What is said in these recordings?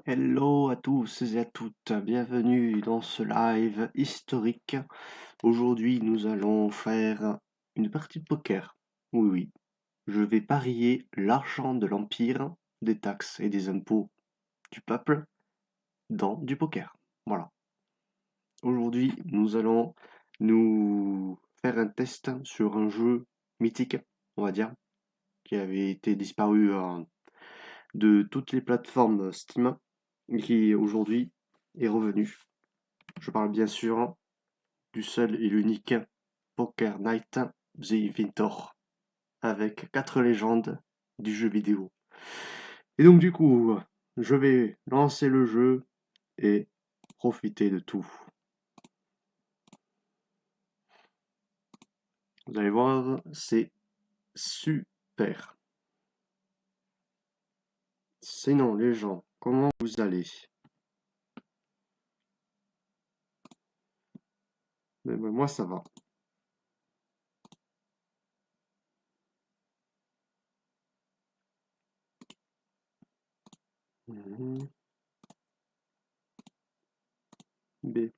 Hello à tous et à toutes, bienvenue dans ce live historique. Aujourd'hui, nous allons faire une partie de poker. Oui, oui, je vais parier l'argent de l'Empire, des taxes et des impôts du peuple dans du poker. Voilà. Aujourd'hui, nous allons nous faire un test sur un jeu mythique, on va dire, qui avait été disparu de toutes les plateformes Steam et qui aujourd'hui est revenu. Je parle bien sûr du seul et l'unique Poker Night The Inventor avec 4 légendes du jeu vidéo. Et donc du coup, je vais lancer le jeu et profiter de tout. Vous allez voir, c'est super. Sinon, les gens, comment vous allez? Moi, ça va. Mhm. B.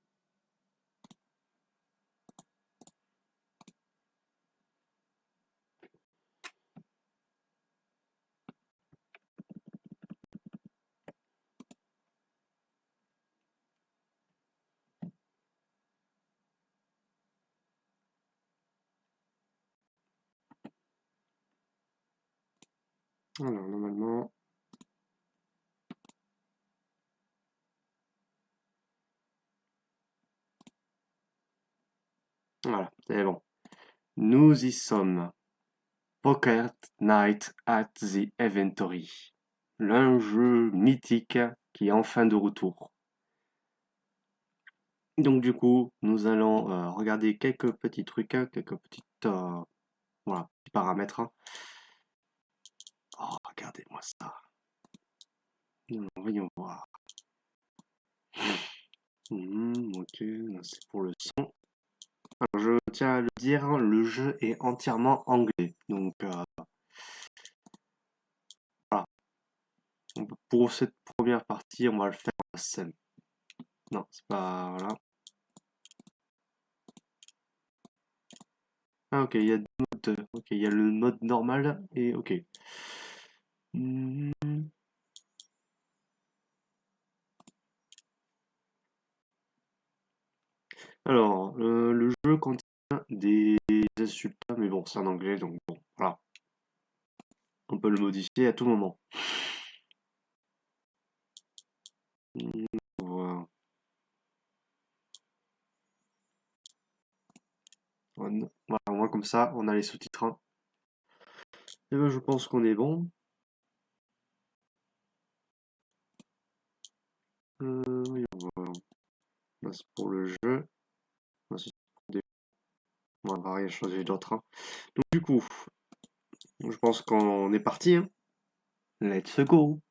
Alors, normalement, voilà, c'est bon. Nous y sommes. Poker Night at the Inventory. L'un jeu mythique qui est enfin de retour. Donc du coup, nous allons regarder quelques petits trucs, quelques petites voilà, petits paramètres. Oh, regardez-moi ça. Voyons voir. Ok, là, c'est pour le son. Alors, je tiens à le dire, le jeu est entièrement anglais. Donc voilà. Pour cette première partie, on va le faire en simple. Non, c'est pas... Voilà. Ah ok, il y a deux modes. Ok, il y a le mode normal et ok. Hmm. Alors, le jeu contient des insultes, mais bon, c'est en anglais, donc bon, voilà. On peut le modifier à tout moment. Voilà. Voilà, au moins comme ça, on a les sous-titres. Et ben, je pense qu'on est bon. Voyons voir. Là, c'est pour le jeu. Là, c'est pour des- On va rien changer d'autre. Donc du coup, je pense qu'on est parti, hein. Let's go.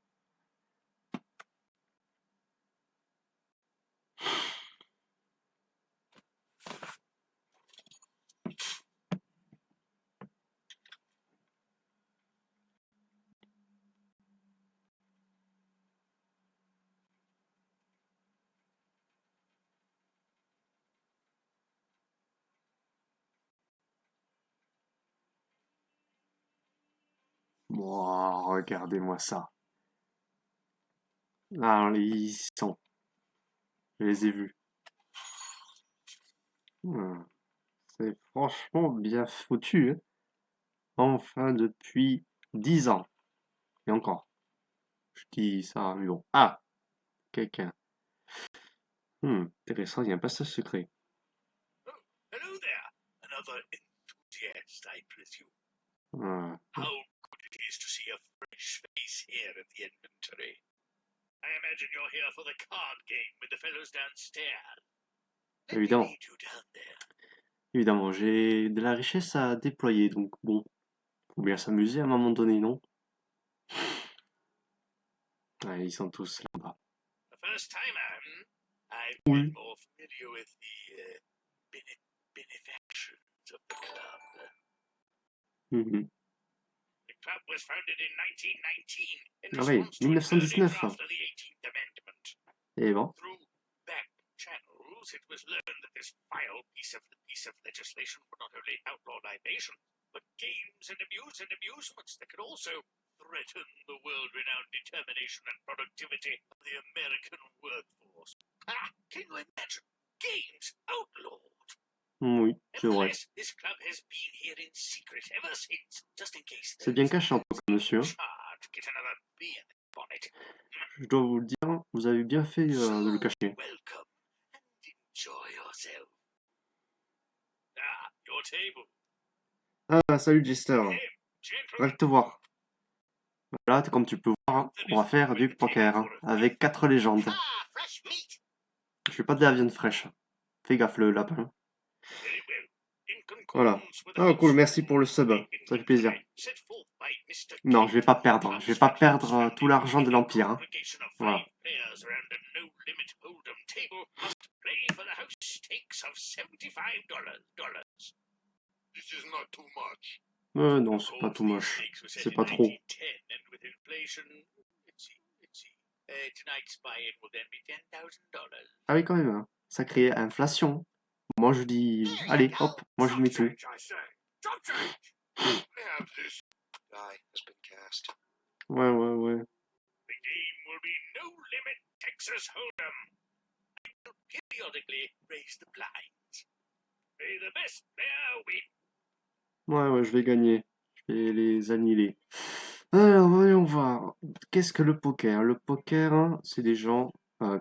Wow, regardez-moi ça. Ah, ils sont. Je les ai vus. Hmm. C'est franchement bien foutu, hein. Enfin, depuis 10 ans. Et encore. Je dis ça, mais bon. Ah, quelqu'un. Intéressant, il y a un passage secret. Oh, hello there. Another enthusiast, I presume. Ah, How good it is to see a fresh face here at the inventory. I imagine you're here for the card game with the fellows downstairs. Let me évidemment. meet you down there. Évidemment, j'ai de la richesse à déployer, donc bon, faut bien s'amuser à un moment donné, non? Ouais, ils sont tous là-bas. The first timer, I'm Oui. more familiar with the benefactions of the club. Mhm. The club was founded in 1919 in Ah oui, response to an early 1919. draft of the 18th Amendment. Et bon. Through back channels, it was learned that this vile piece of legislation would not only outlaw libation, but games and amusements that could also threaten the world-renowned determination and productivity of the American workforce. Ah, can you imagine? Games outlawed. Oui, c'est vrai. Nevertheless, this club has been here in secret ever since, just in case C'est bien caché en tout cas, monsieur. charge get another beer on it. Je dois vous le dire, vous avez bien fait de le cacher. Welcome and enjoy yourself. Ah, your table. Ah, salut Jester. Hey, Ravi gentlemen. de te voir. Là, comme tu peux voir, on va faire du poker avec 4 légendes. Ah, fresh meat. Je fais pas de la viande fraîche. Fais gaffe le lapin. Very well. In Voilà. concordance with the Ah cool, house merci pour le sub. rules Ça fait plaisir. set forth by Mr. Non, King, je vais pas perdre. Je vais pas perdre tout l'argent de l'Empire. Hein. obligation of Voilà. 5 players around a no-limit hold'em table must play for the house stakes of $75. This is not too much. Non, c'est pas tout moche. C'est pas trop. And with inflation, let's see. Tonight's buy-in will then be $10,000. Ah oui, quand même. Hein. Sacrée inflation. Moi, je dis... Allez, hop, moi, je mets tout. Ouais. The game will be no limit Texas Hold'em. I will periodically raise the blinds. May the best player win. Ouais, je vais gagner. Je vais les annihiler. Alors, voyons voir. Qu'est-ce que le poker? Le poker, hein, c'est des gens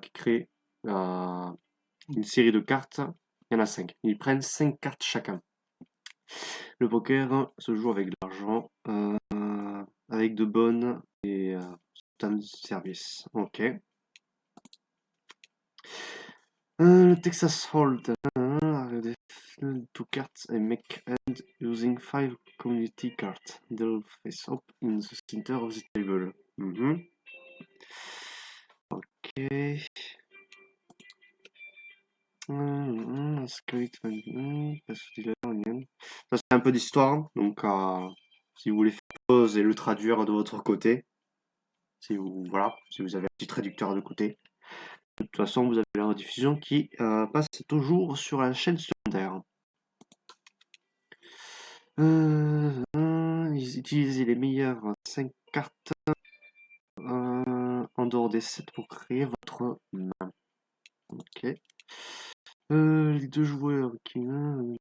qui créent une série de cartes. Il y en a 5. Ils prennent 5 cartes chacun. Le poker hein, se joue avec de l'argent, avec de bonnes et termes de service. Ok. Le Texas Hold. Two cards and make hand using 5 community cards. They'll face up in the center of the table. Ok. Ça c'est un peu d'histoire, donc si vous voulez faire pause et le traduire de votre côté, si vous avez un petit traducteur de côté. De toute façon, vous avez la rediffusion qui passe toujours sur la chaîne secondaire. Utilisez les meilleures 5 cartes en dehors des 7 pour créer votre main. Ok. Les 2 joueurs qui small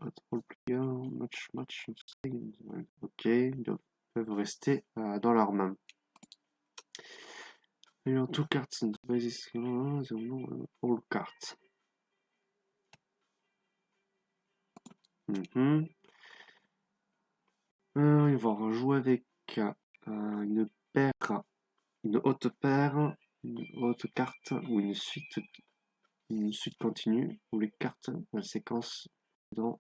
all player, match, ok, ils peuvent rester dans leur main. Alors, 2 cards and basis all cards. Ils vont jouer avec une paire, une haute paire, une haute carte ou une suite continue où les cartes dans la séquence dans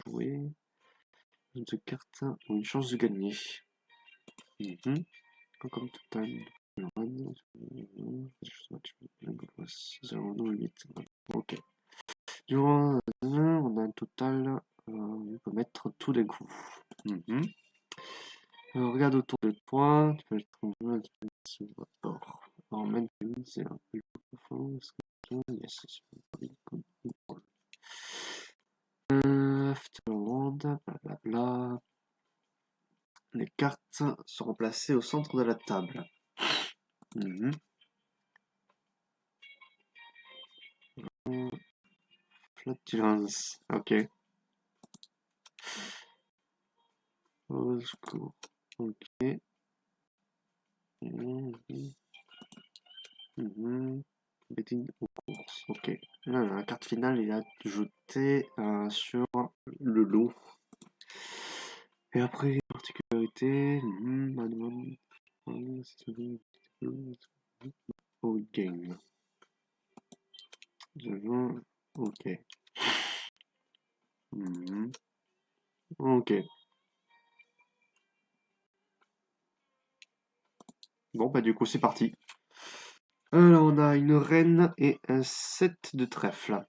jouer une carte ou une chance de gagner. Comme tout time. Ok. Durant on a un total, on peut mettre tout d'un coup. Regarde autour de toi, tu peux être en jeu ce rapport. Alors, même c'est un peu profond. Yes, Afterworld, blablabla. Les cartes seront placées au centre de la table. Flatulence, ok. Au secours, ok. Betting aux courses, ok. Là, la carte finale est ajoutée sur le lot. Et après, particularité, au game. Ok. Ok. Bon, bah du coup, c'est parti. Alors, on a une reine et un 7 de trèfle.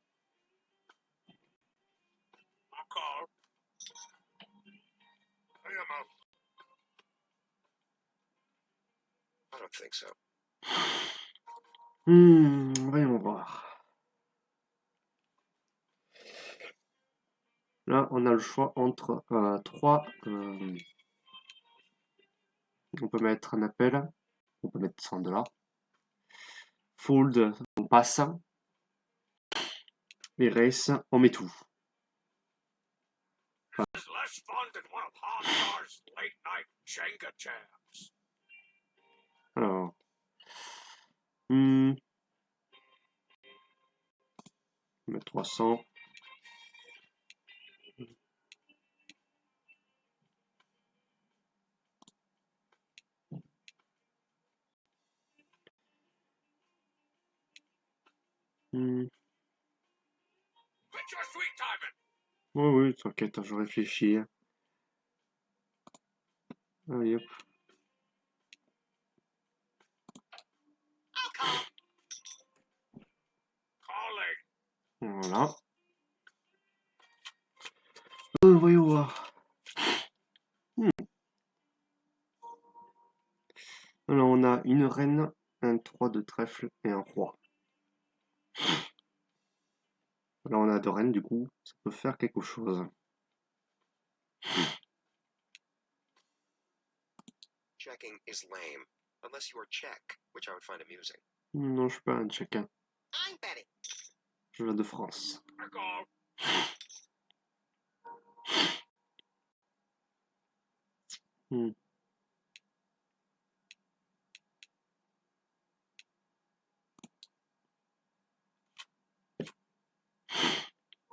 think so. Voyons voir. Là, on a le choix entre trois. On peut mettre un appel. On peut mettre 100 $. Fold, on passe. Erase, on met tout. It's less fun than one of Hogstar's late-night Jenga jams. Alors. On met 300. Quit your sweet timing. Oui, oui, t'inquiète, je réfléchis. Allez, hop. Calling. Voilà. Voyons voir. Alors, on a une reine, un 3 de trèfle et un roi. Là, on a deux reines, du coup, ça peut faire quelque chose. Checking is lame, unless you are Czech, which I would find amusing. Non, je suis pas un tchèque. I'm betting. Je viens de France. I call. Hmm.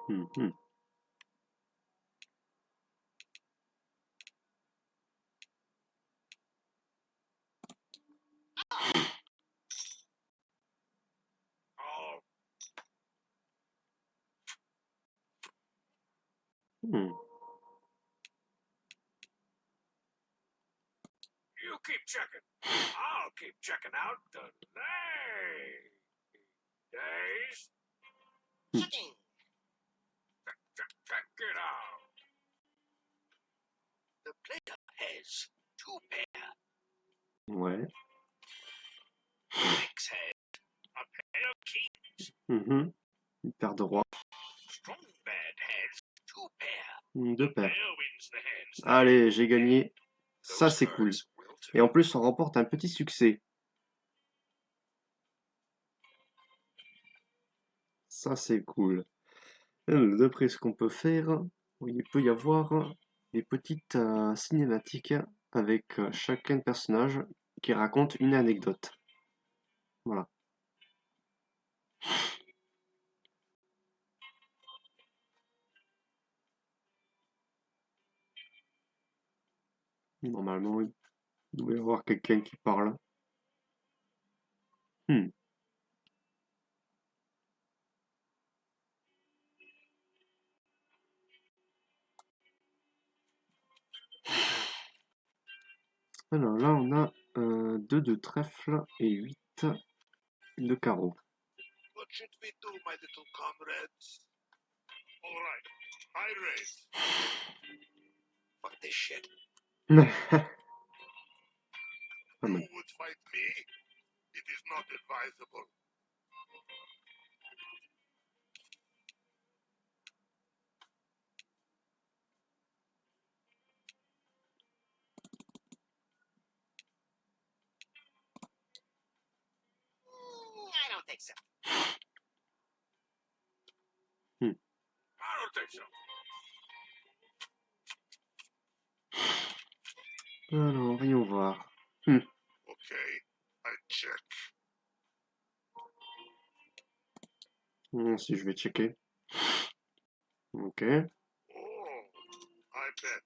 Hmm. Oh, Hmm. you keep checking. I'll keep checking out the late days. Checking. Check it out. The player has two pair. Ouais. Six has a pair of keys. Une paire de rois. Strong bad has two pair. Deux paires. Player wins the hands. Allez, j'ai gagné. Ça, Those c'est cool. cards will do. Et en plus, on remporte un petit succès. Ça, c'est cool. D'après ce qu'on peut faire, il peut y avoir des petites cinématiques avec chacun personnage qui raconte une anecdote. Voilà. Normalement, il doit y avoir quelqu'un qui parle. Alors là, on a 2 de trèfle et 8 de carreau. What should we do, my little comrades? All right, I raise. Fuck this shit. You would fight me? It is not advisable. I don't think so. I don't think so. Alors, voyons voir. Okay, I check. Si je vais checker. Ok. Oh, I bet.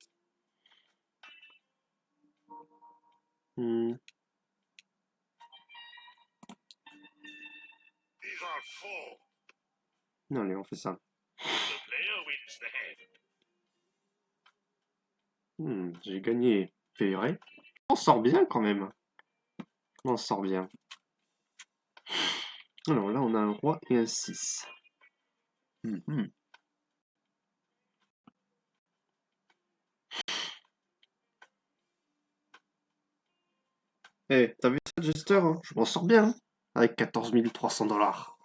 These are full. Allez, on fait ça. The player wins the hand. J'ai gagné. Payeré. On sort bien quand même. On sort bien. Alors là, on a un roi et un 6. Eh, t'as vu ça, Jester, hein? Je m'en sors bien, hein, avec 14 300 $.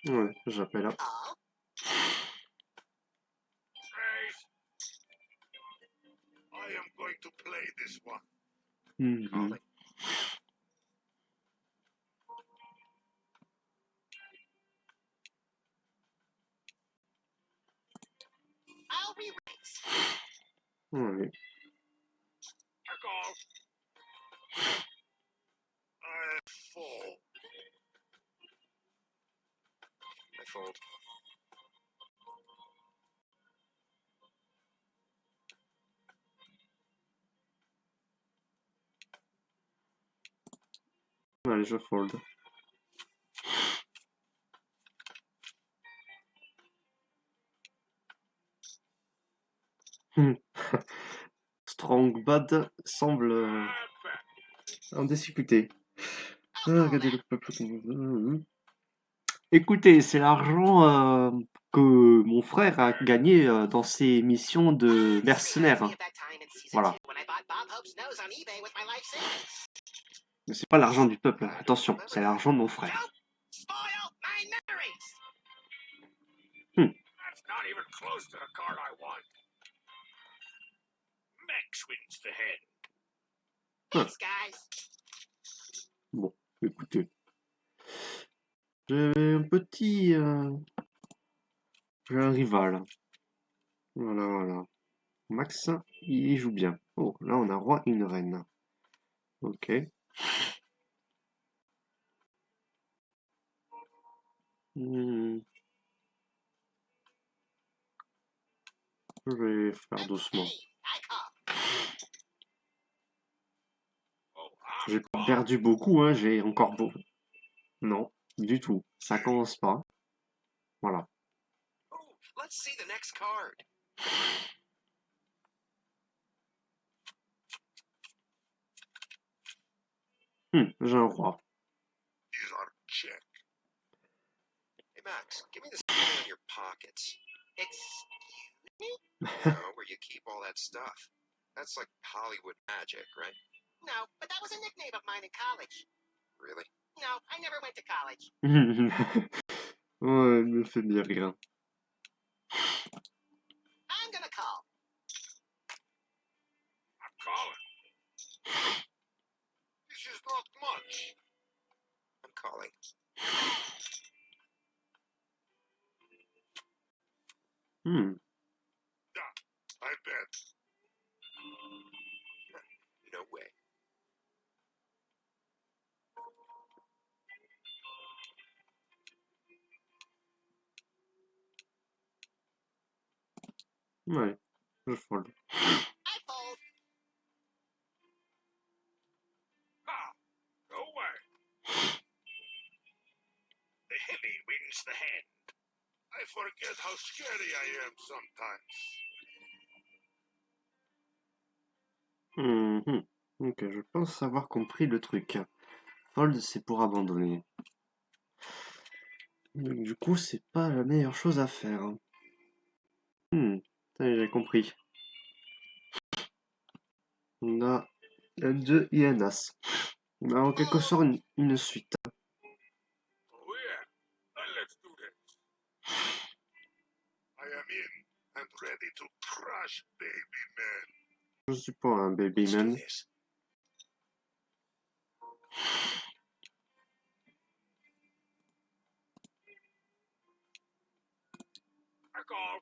Ouais, j'appelle là. Oh, Trace, I am going to play this one. Mhm. calling. I'll re-raise. Ouais. I call. I fall. I fold. Allez, je fold. Hmm. Strong Bad semble Bet. indiscuté. I'll call Regardez that. le peuple qu'on veut. Écoutez, c'est l'argent que mon frère a gagné dans ses missions de This reminds mercenaire, me hein. of that time in season Voilà. 2 when I bought Bob Hope's nose on eBay with my life savings. Mais c'est pas l'argent du peuple, I don't attention, remember c'est that. l'argent de mon frère. Don't spoil my memories. That's not even close to the card I want. Max wins the head. Thanks, guys. Bon, écoutez. J'ai un petit... J'ai un rival. Voilà, voilà. Max, il joue bien. Oh, là on a roi et une reine. Ok. Hmm, je vais faire doucement. Hey, I call. Oh, J'ai I'm pas calling. perdu beaucoup, hein, j'ai encore beau. Non, du tout. Ça commence pas. Voilà. Oh, let's see the next card. J'ai un roi. These are check. Hey, Max, give me the symbol in your pockets. Excuse me? Where you keep all that stuff. That's like Hollywood magic, right? No, but that was a nickname of mine in college. Really? No, I never went to college. Ouais, elle me fait bien rire. I'm gonna call. I'm calling. This is not much. I'm calling. Hmm, I bet. No way. ouais, je fold. I fold. Ah, no way. The heavy wins the hand. I forget how scary I am sometimes. Mhm. Ok, je pense avoir compris le truc. Fold, c'est pour abandonner. Donc, du coup, c'est pas la meilleure chose à faire. Ça y est, j'ai compris. On a L2 et un As. On a en quelque sorte une suite. Oh yeah, let's do this. I am in and ready to crush baby man. Je suis pas un baby Let's do man. this. I call.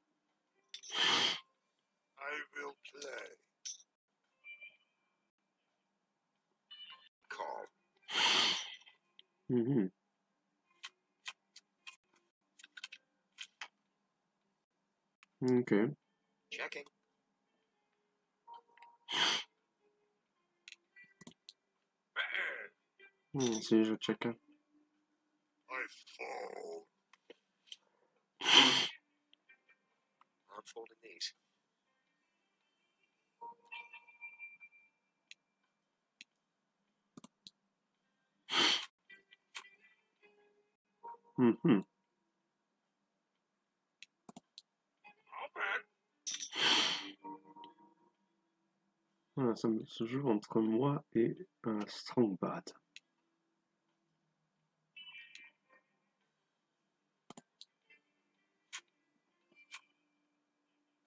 I will play. Call. Mhm. Ok. Checking. Bad. Si, je check. I fall. I'm folding these. Mhm. Not bad. Voilà, ça se joue entre moi et un Strong Bad.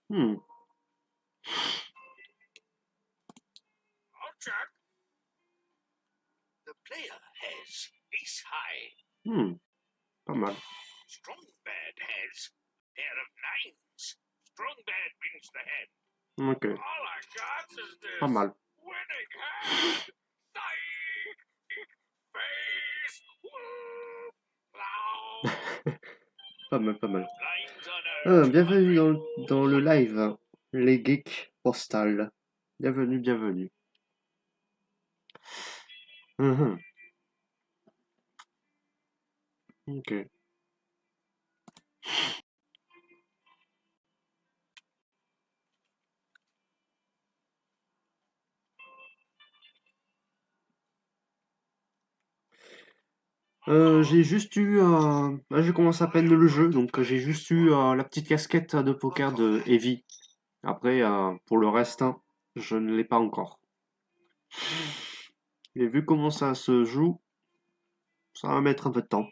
Hmm, I'll check. The player has ace high. pas mal. Strong bad has pair of nines. Strong bad wins the hand. Ok, All I got is this pas mal. winning hand. Side, face, whoop, loud. Pas mal, pas mal. Lines on a Bienvenue dans le live, les geeks postales. Bienvenue, bienvenue. Mhm, ok. J'ai juste eu... là, j'ai commencé à peine le jeu, donc j'ai juste eu la petite casquette de poker de Heavy. Après, pour le reste, hein, je ne l'ai pas encore. Et vu comment ça se joue, ça va mettre un peu de temps.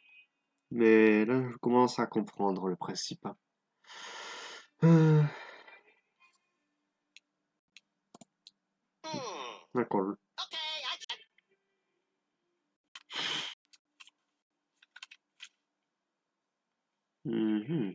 Mais là, je commence à comprendre le principe. Euh, d'accord. Okay, I check. Mhm.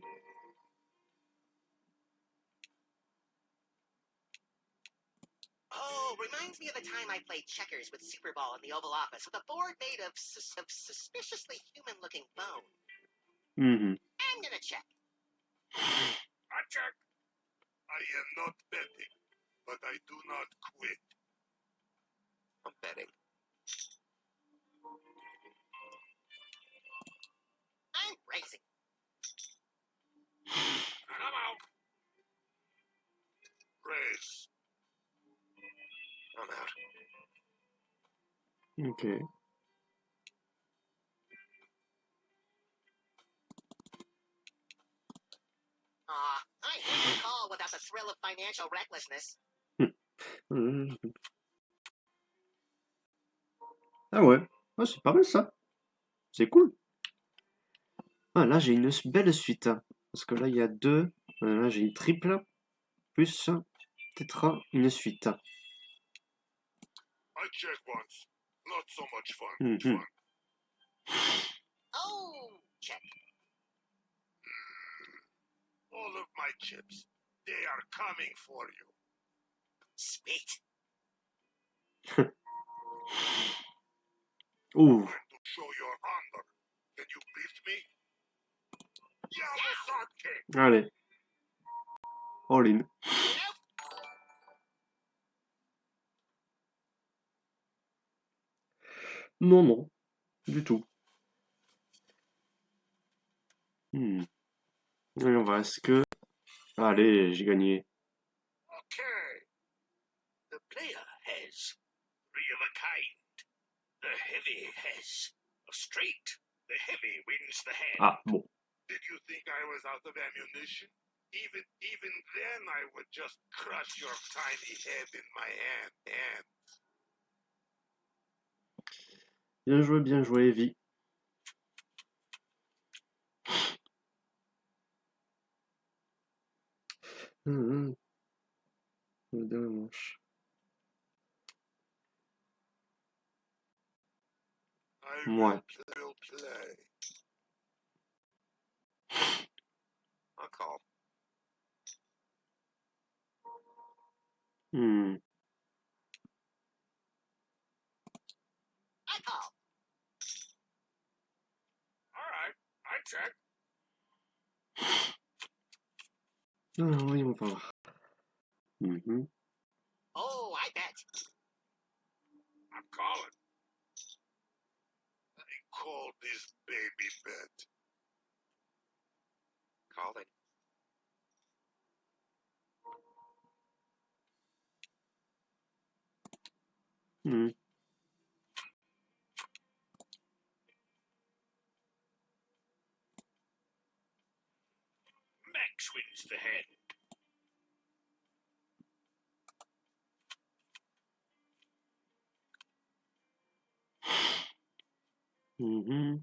Oh, reminds me of the time I played checkers with Super Ball in the Oval Office with a board made of suspiciously human-looking bone. Mhm. I'm gonna check. I check. I am not betting, but I do not quit. I'm betting. I'm raising. I'm out. Race. I'm out. Ok. I hate to call without the thrill of financial recklessness. Mhm. Ah ouais, ah, c'est pas mal ça. C'est cool. Ah, là, j'ai une belle suite. Parce que là, il y a deux. Là, j'ai une triple. Plus peut-être une suite. I check once. Not so much fun. Mhm. Oh, check. All of my chips, they are coming for you. Sweet. Ouh, Going to show your honor. Can you beat me? Yamazaki! allez. All in. Nope. Non, non. Du tout. Allez, on va est-ce que... Allez, j'ai gagné. Okay. The player has three of a kind. The heavy has a straight. The heavy wins the hand. Ah, bon. Did you think I was out of ammunition? Even then I would just crush your tiny head in my hand. Bien joué, Evie. La dernière manche. I Ouais. will play. I'll call. Hmm. I call. All right. I check. Ah, voyons voir. Mhm. Oh, I bet. I'm calling. I call this baby bet. Calling. Hmm. Max wins the hand. Mhm.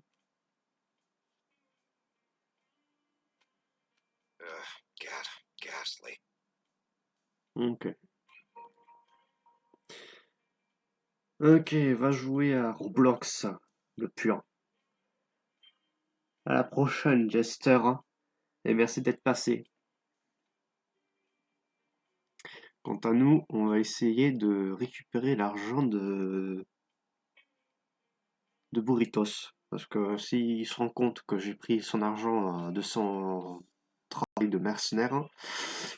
Ghastly. Ok. Ok, va jouer à Roblox, le pur. À la prochaine, Jester. Et merci d'être passé. Quant à nous, on va essayer de récupérer l'argent de Burritos. Parce que s'il se rend compte que j'ai pris son argent de son travail de mercenaire,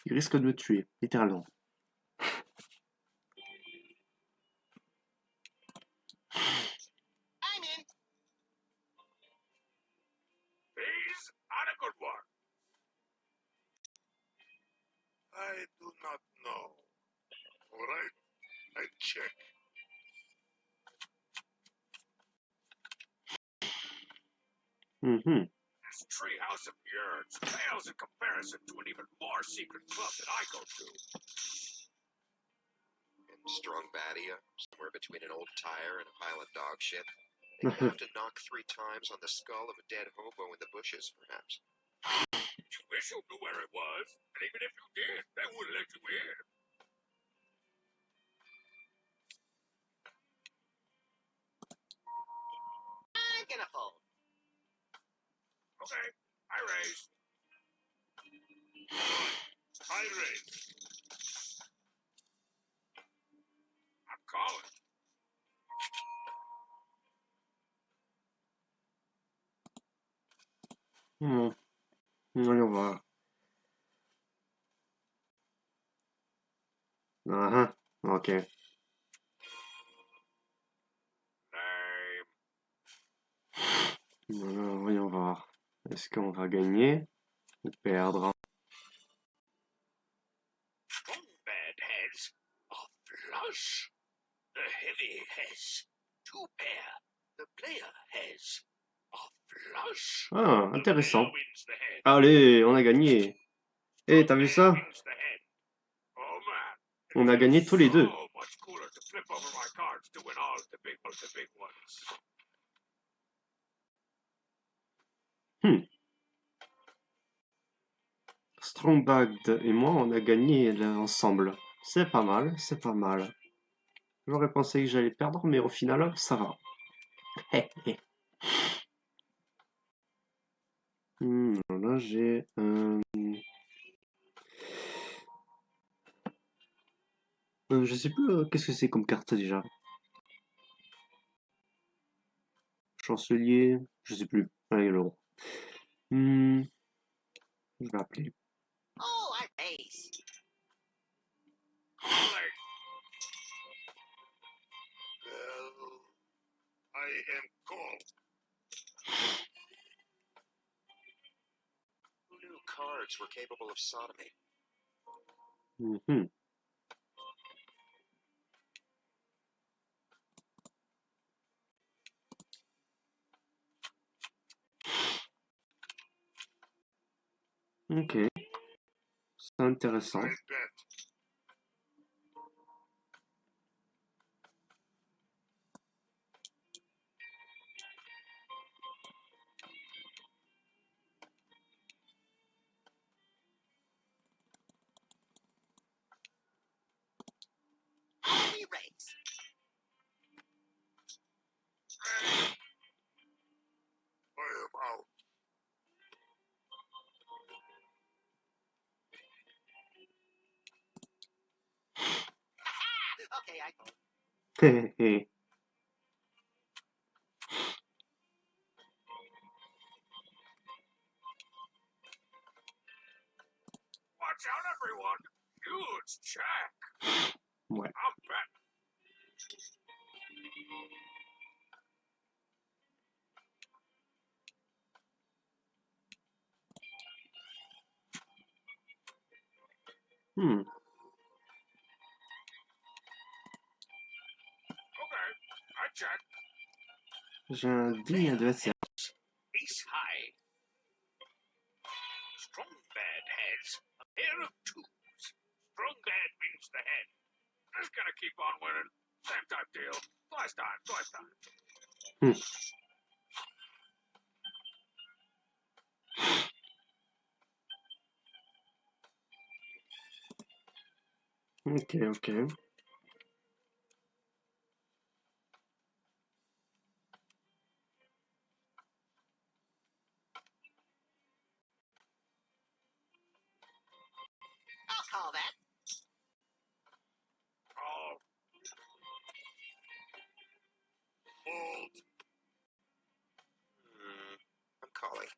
il risque de me tuer, littéralement. I'm in. He's on a good one. I do not know. All right, I check. Mhm. This treehouse of yours pales in comparison to an even more secret club that I go to. In Strongbadia, somewhere between an old tire and a pile of dog shit. And you have to knock 3 times on the skull of a dead hobo in the bushes, perhaps. You wish you knew where it was, and even if you did, they wouldn't let you in. I'm gonna fold. Okay, I raise. I raise. I'm calling. Mhm. Voyons voir. Ah, ok. Lame. Alors, voyons voir. Est-ce qu'on va gagner ou perdre? Strongman has a flush. The heavy has 2 pair. The player has a flush. Ah, The intéressant. player wins the head. Allez, on a gagné. Eh, t'as vu ça? Wins the head. Oh man. It On a feels gagné tous les deux. so much cooler to flip over my cards to win all the big ones. Strongbad et moi, on a gagné là, ensemble. C'est pas mal, c'est pas mal. J'aurais pensé que j'allais perdre, mais au final, ça va. Là, j'ai je sais plus, qu'est-ce que c'est comme carte déjà? Chancelier, je sais plus. Allez, alors. Je vais appeler. Oh, I raise. Calling. Well, I am called. Who knew cards were capable of sodomy? Mhm. Ok, c'est intéressant. I bet. I raise. I am out. Okay, I fold. Watch out, everyone. Huge check. Ouais. I'm betting. Hmm. Okay, I check. J'ai un digne adversaire. Ace high. Strongbad has a pair of 2s. Strongbad wins the head. Just gonna keep on winning. Same type deal. Twice time. Ok, ok. I'll call that. Oh. Fold. I'm calling.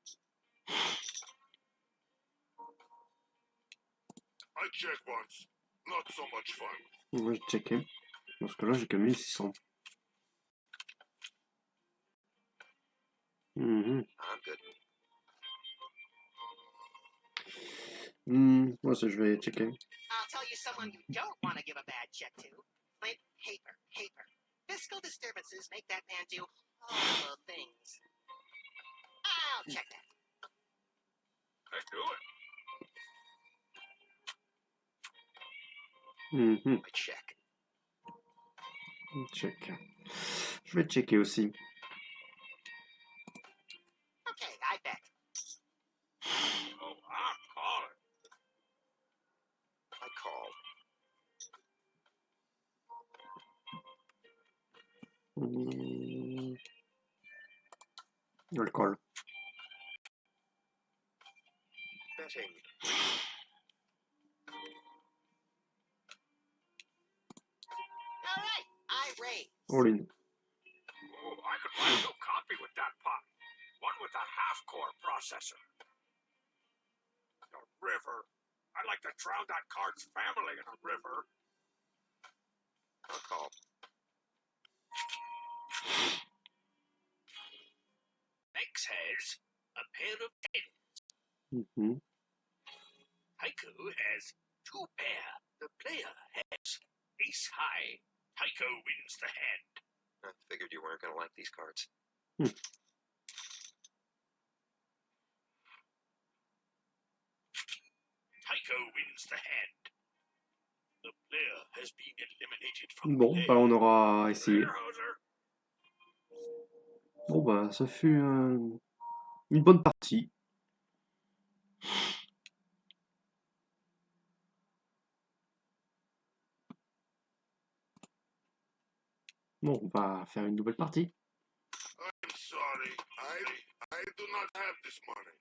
I check once. Not so much fun. On va checker. Dans ce cas-là, j'ai que 1600. I'm good. Moi aussi, je vais checker. I'll tell you someone you don't want to give a bad check to. Flint Haper. Haper. Fiscal disturbances make that man do horrible things. I'll check that. Let's do it. I check. Check. Je vais checker aussi. Okay, I bet. Oh, I'm calling. I call. Alcool. Betting. All right, I raise. All in. Oh, I could buy a new copy with that pot. One with a half-core processor. A river. I'd like to drown that card's family in a river. I'll call. X has a pair of tens. Tycho has two pair. The player has ace high. Tycho wins the hand. I figured you weren't going to like these cards. Tycho wins the hand. The player has been eliminated from Bon, play. bah on aura essayé. Later, Hauser. Bon, bah ça fut une bonne partie. Bon, on va faire une nouvelle partie. I'm sorry. I do not have this money.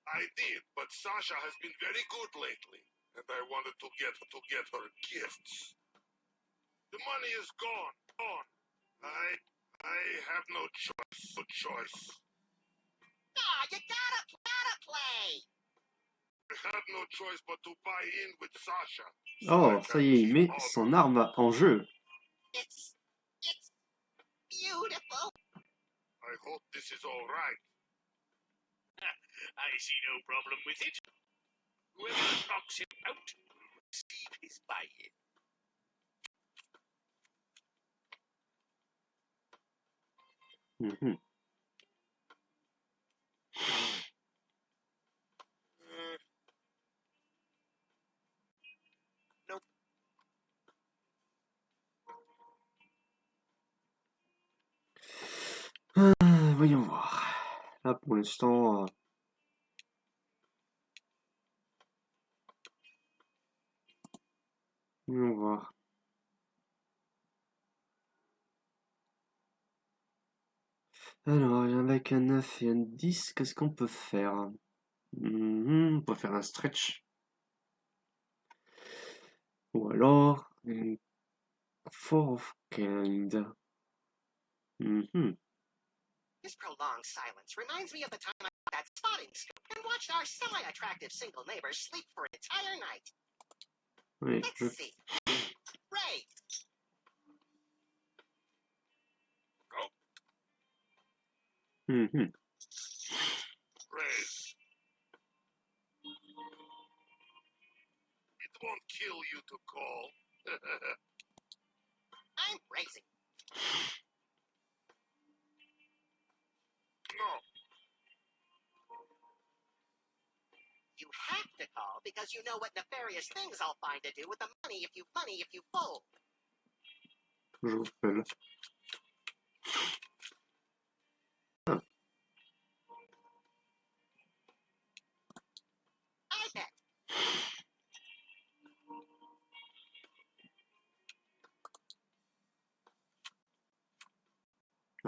I did, but Sasha has been very good lately, and I wanted to get her gifts. The money is gone. I have no choice. No choice. Ah, you gotta play. I had no choice but to buy in with Sasha. Oh, ça y est, il met son arme en jeu. It's beautiful. I hope this is all right. I see no problem with it. Whoever knocks him out will receive his buy-in. Nope. Voyons voir. Là, pour l'instant... voyons voir. Alors, avec un 9 et un 10, qu'est-ce qu'on peut faire? On peut faire un stretch. Ou alors, un 4 of kind. This prolonged silence reminds me of the time I got that spotting scope and watched our semi-attractive single neighbors sleep for an entire night. Oui, Let's see. Ray, Raise. It won't kill you to call. I'm raising. No. You have to call because you know what nefarious things I'll find to do with the money if you fold. je vous rappelle. I bet.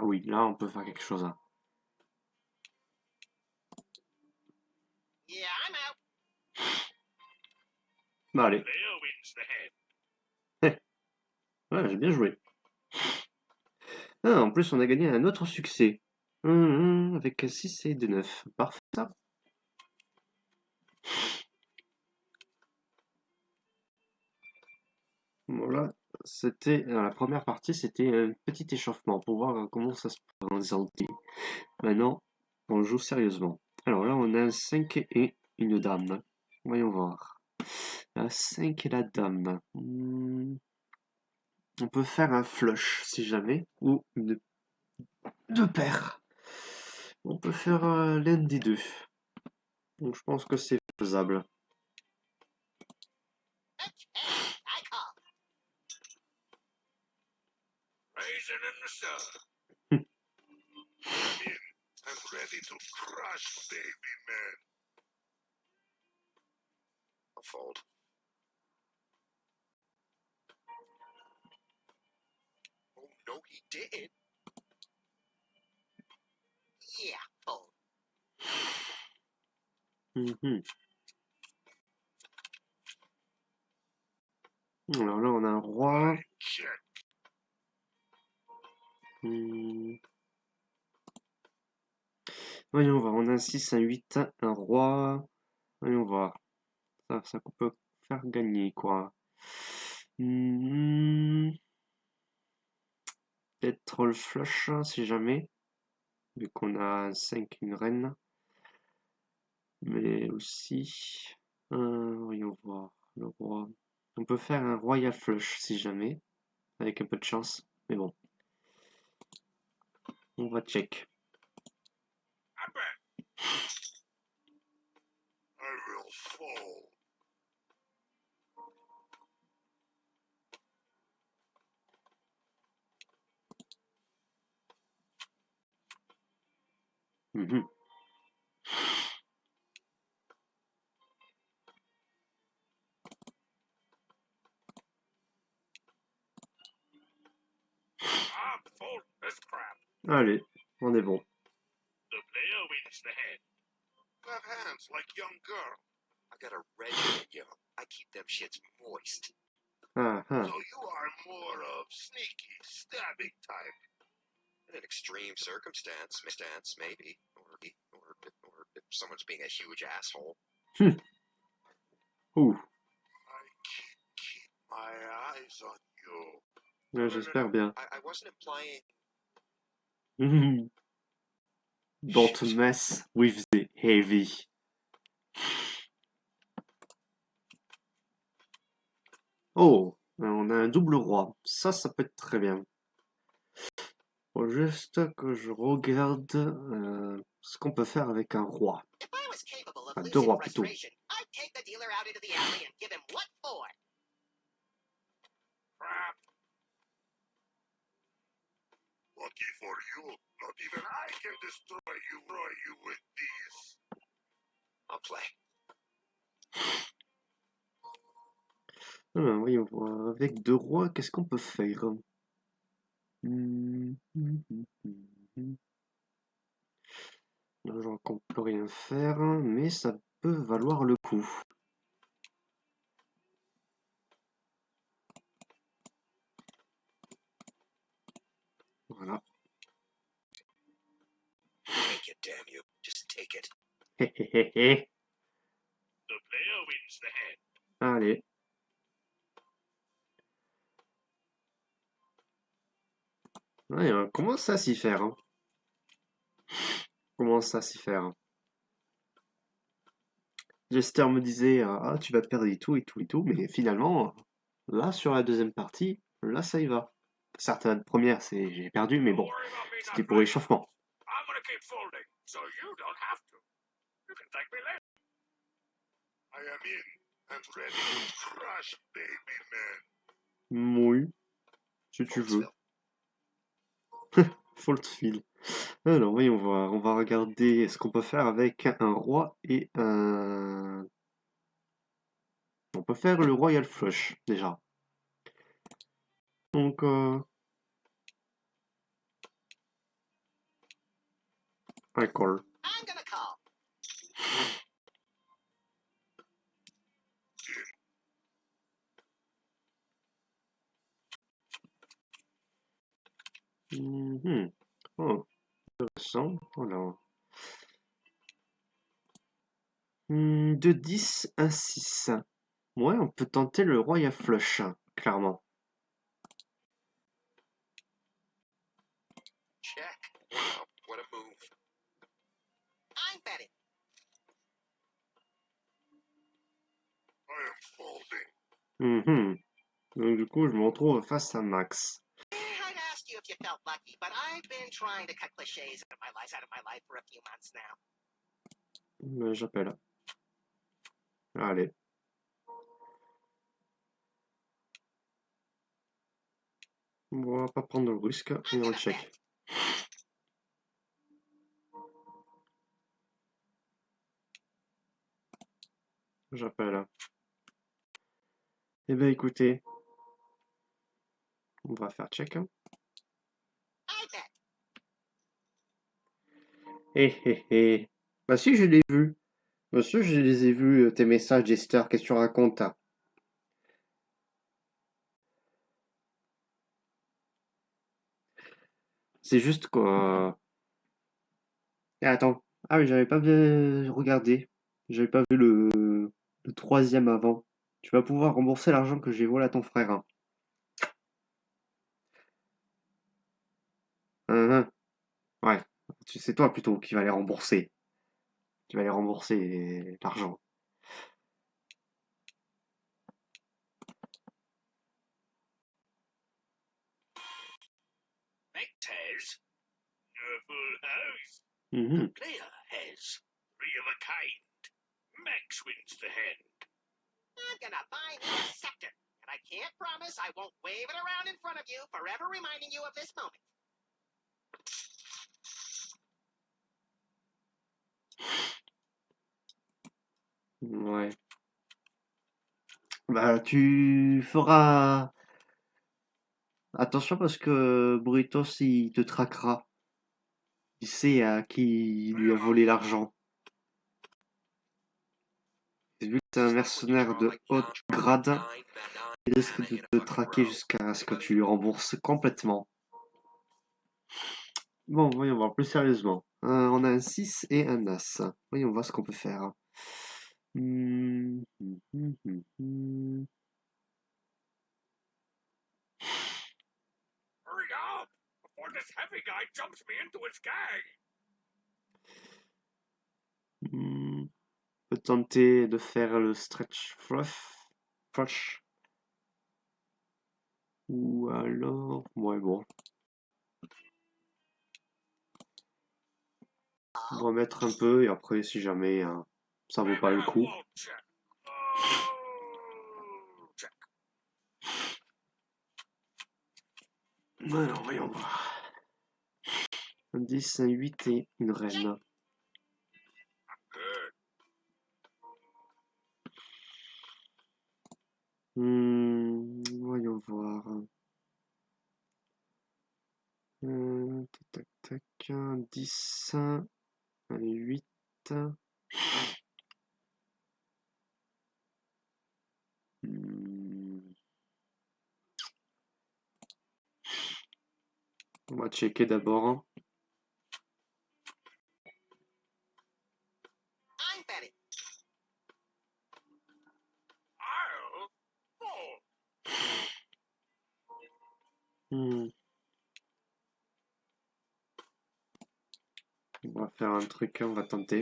oui, là on peut faire quelque chose. Hein. Yeah, I'm out. Bah allez, Player wins the head. ouais, j'ai bien joué. Ah, en plus on a gagné un autre succès. Avec 6 et 9. Parfait ça. Voilà, c'était la première partie, c'était un petit échauffement pour voir comment ça se présentait. Maintenant, on joue sérieusement. Alors là, on a un 5 et une dame. Voyons voir. Un 5 et la dame. On peut faire un flush si jamais, ou deux paires. On peut faire l'un des deux. Donc je pense que c'est faisable. Okay, I call. Raisin in the sun. I'm in and ready to crush baby men. I'll fold. Oh, no, he didn't. Yeah, fold. Mhm. Alors là, on a un roi. Check. Voyons voir, on a un 6, un 8, un roi. Voyons voir. Ça peut faire gagner, quoi. Peut-être le flush, si jamais. Vu qu'on a un 5, une reine. Mais aussi... voyons voir. Le roi. On peut faire un royal flush, si jamais. Avec un peu de chance. Mais bon. On va check. I bet. I will fold. Mhm. I'm folding this crap. Allez, on est bon. The player wins the head. You have hands like young girl. I got a red and young. I keep them shits moist. Ah, ah. So you are more of sneaky, stabbing type. In an extreme circumstance, maybe. Or if someone's being a huge asshole. Ouh, I keep my eyes on you. ouais, j'espère bien. I wasn't implying. Mhm. Don't Shit. mess with the heavy. Oh, on a un double roi. Ça peut être très bien. Faut juste que je regarde ce qu'on peut faire avec un roi. If I was capable of Ah, deux losing rois plutôt. frustration, I'd take the dealer out into the alley and give him what for. Crap. Lucky for you, not even I can destroy you with these. I'll play. Alors, voyons voir. Avec deux rois, qu'est-ce qu'on peut faire? Genre qu'on peut rien faire, mais ça peut valoir le coup. Voilà. Take it, damn you. Just take it. Hé hé hé hé. The player wins the head. Allez. Ouais, on commence à s'y faire. Hein. On commence à s'y faire. Jester me disait ah, tu vas perdre et tout et tout et tout, mais finalement, là, sur la deuxième partie, là, ça y va. Certes, la première, j'ai perdu, mais Don't bon, worry about me not c'était pour playing. échauffement. I'm gonna keep folding, so you don't have to. You can thank me later. I am in and ready to crush baby men. Oui, si tu veux. Foldsville. Foldsville. Alors, voyons voir. On va regarder ce qu'on peut faire avec un roi et un... On peut faire le Royal Flush, déjà. Donc, I call. I'm gonna call. Mhm. Oh, intéressant. Voilà. De 10 à 6. Ouais, on peut tenter le Royal Flush, clairement. Check. Wow, what a move. I'm betting. I am folding. Mhm. Donc du coup, je me retrouve face à Max. I'd ask you if you felt lucky, but I've been trying to cut cliches out of my life for a few months now. J'appelle. Allez. On va pas prendre le risque et I'm on gonna check. bet. J'appelle. Eh bien écoutez, on va faire check. I bet. Hé. Bah si, je l'ai vu. Monsieur, je les ai vus, tes messages, Jester, qu'est-ce que tu racontes? C'est juste quoi. Attends. Ah oui, j'avais pas bien regardé. J'avais pas vu le troisième avant. Tu vas pouvoir rembourser l'argent que j'ai volé à ton frère. Hein. Ouais. C'est toi plutôt qui va les rembourser. Qui va les rembourser l'argent. Max has a full house. Mhm. The player has 3 of a kind. Max wins the hand. I'm gonna buy me a scepter, and I can't promise I won't wave it around in front of you, forever reminding you of this moment. Ouais. Bah, tu feras attention parce que Britos, il te traquera. Il sait à qui lui a volé l'argent. Et vu que t'es un mercenaire de haut grade, il risque de te traquer jusqu'à ce que tu lui rembourses complètement. Bon, voyons voir plus sérieusement. On a un 6 et un As. Voyons voir ce qu'on peut faire. Hmm. Hurry up before this heavy guy jumps me into his gang. On peut tenter de faire le stretch flush. Ou alors... Ouais, bon. On va remettre un peu et après, si jamais ça vaut pas le coup. Won't check. Oh, check. Alors, voyons voir. Un 10, un 8 et une reine. Good. Voyons voir. Tac. Un 10, un 8. On va checker d'abord. I'm betting. I'll fold. On va faire un truc, on va tenter.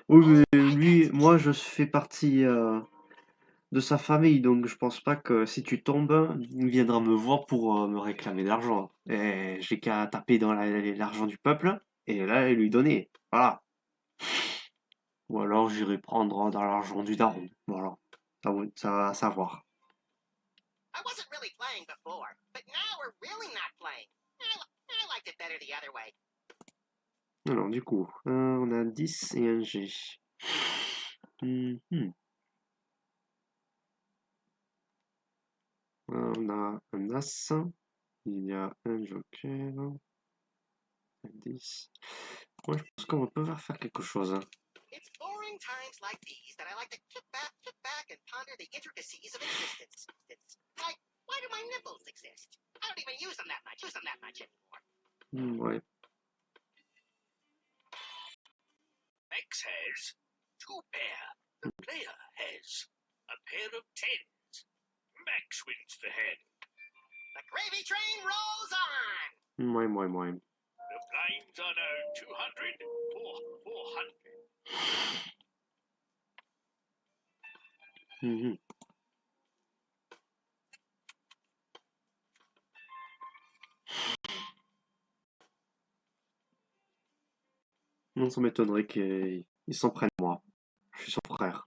Oui, mais lui, moi je fais partie de sa famille, donc je pense pas que si tu tombes, il viendra me voir pour me réclamer de l'argent. Et j'ai qu'à taper dans l'argent du peuple et là lui donner. Voilà. Ou alors j'irai prendre dans l'argent du daron. Voilà. Ça va savoir. I wasn't really playing before, but now we're really not playing. I liked it better the other way. Alors du coup, on a un 10 et un G. On a un As. Il y a un Joker. 10. Moi, je pense qu'on va pouvoir faire quelque chose. Hein. It's boring times like these that I like to kick back, and ponder the intricacies of existence. It's like, why do my nipples exist? I don't even use them that much anymore. Ouais. Max has 2 pair. The player has a pair of 10s. Max wins the hand. The gravy train rolls on! Ouais. The blinds are now 200 for 400. Mhm. Non, ça m'étonnerait qu'ils s'en prennent moi. Je suis son frère.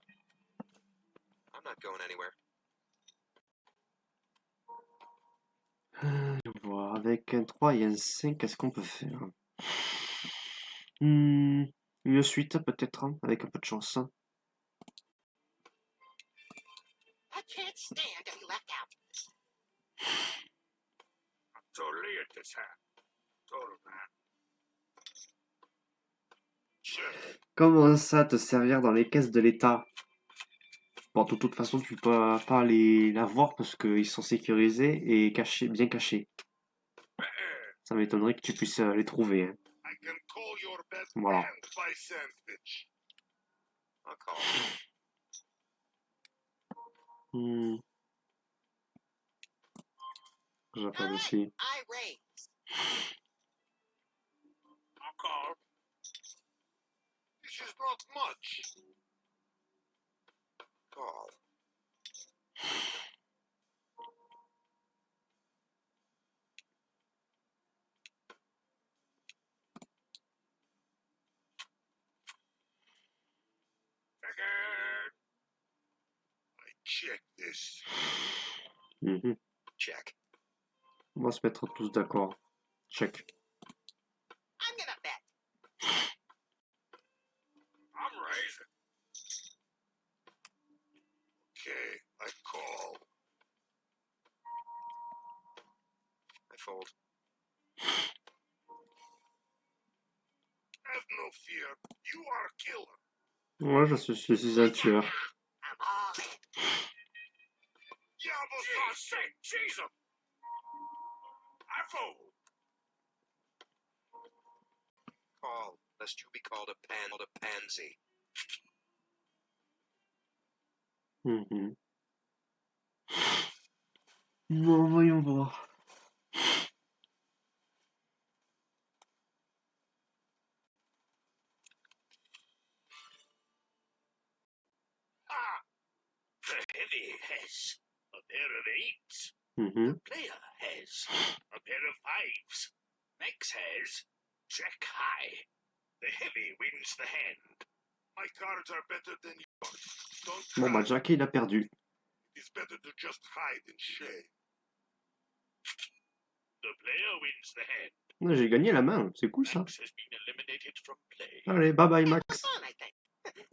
I'm not going anywhere. On va voir. Avec un 3 et un 5, qu'est-ce qu'on peut faire? Une suite peut-être, hein, avec un peu de chance. I can't stand to be left out. I'm totally at this hand. Total, man. Check. Comment ça te servir dans les caisses de l'État? Bon, de toute façon, tu peux pas les voir parce qu'ils sont sécurisés et cachés, bien cachés. Ça m'étonnerait que tu puisses les trouver. Hein. I can call your best Voilà. man by sandwich. I'll call. Hmm. J'appelle aussi. I raise. I'll call. This is not much. Call. Second. I check this. Mhm. Check. On va se mettre tous d'accord. Check. I'm gonna bet. I'm raising. Okay, I call. I fold. Have no fear. You are a killer. Moi, je suis un tueur. I'm all in. Jesus! I fold. Call, lest you be called a pansy. Mhm. Non, voyons voir. Ah! The heavy has a pair of 8s. Mhm. The player has a pair of 5s. Max has Jack high. The heavy wins the hand. My cards are better than yours. Don't Bon, bah, cry. Jackie, il a perdu. It's better to just hide in shame. The player wins the hand. J'ai gagné la main, c'est cool ça. Max has been eliminated from play. Allez, bye bye It Max. was fun, I think.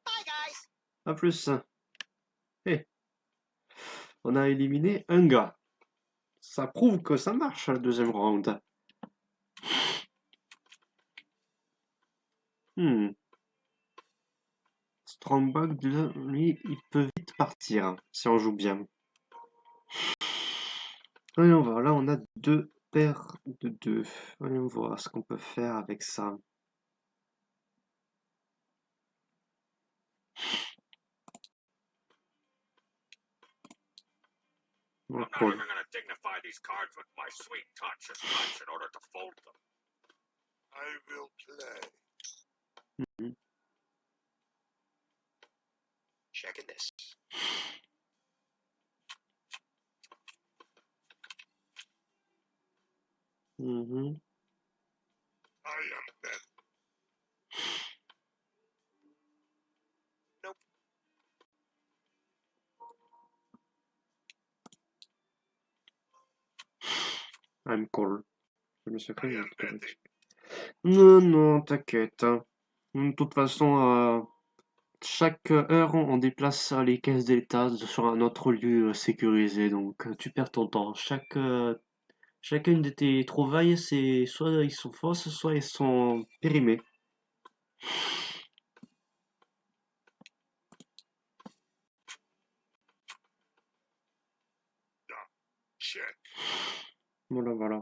Bye, guys. À plus. Eh, on a éliminé un gars. Ça prouve que ça marche le deuxième round. Strongback, lui, il peut vite partir si on joue bien. Voyons voir, là on a 2 paires de 2. Voyons voir ce qu'on peut faire avec ça. I'm not Cool. even going to dignify these cards with my sweet touch as much in order to fold them. I will play. Checking this. Mhm. I am bet. Nope. I'm cool. Je me suis I fait am betting. Non, t'inquiète. De toute façon, chaque heure, on déplace les caisses d'État sur un autre lieu sécurisé. Donc, tu perds ton temps. Chacune de tes trouvailles, c'est soit ils sont fausses, soit ils sont périmés. Check. Voilà, voilà.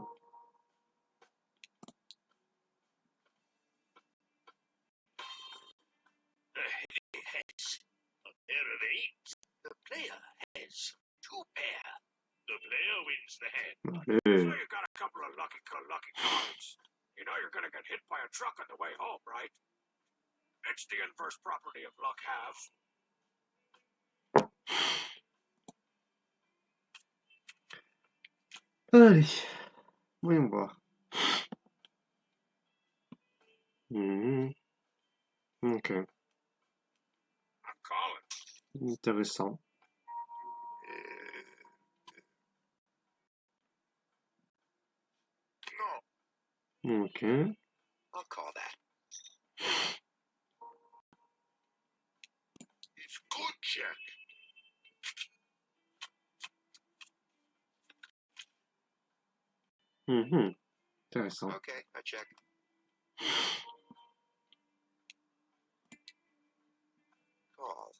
The heavy has a pair of eights. The player has two pair. The player wins the hand. So Allez. you got a couple of lucky cards. You know you're gonna get hit by a truck on the way home, right? It's the inverse property of luck have. Allez. Voyons voir. Ok. I'm calling. Intéressant. No. Ok. I'll call that. It's good check. Intéressant. Okay, I check. Call.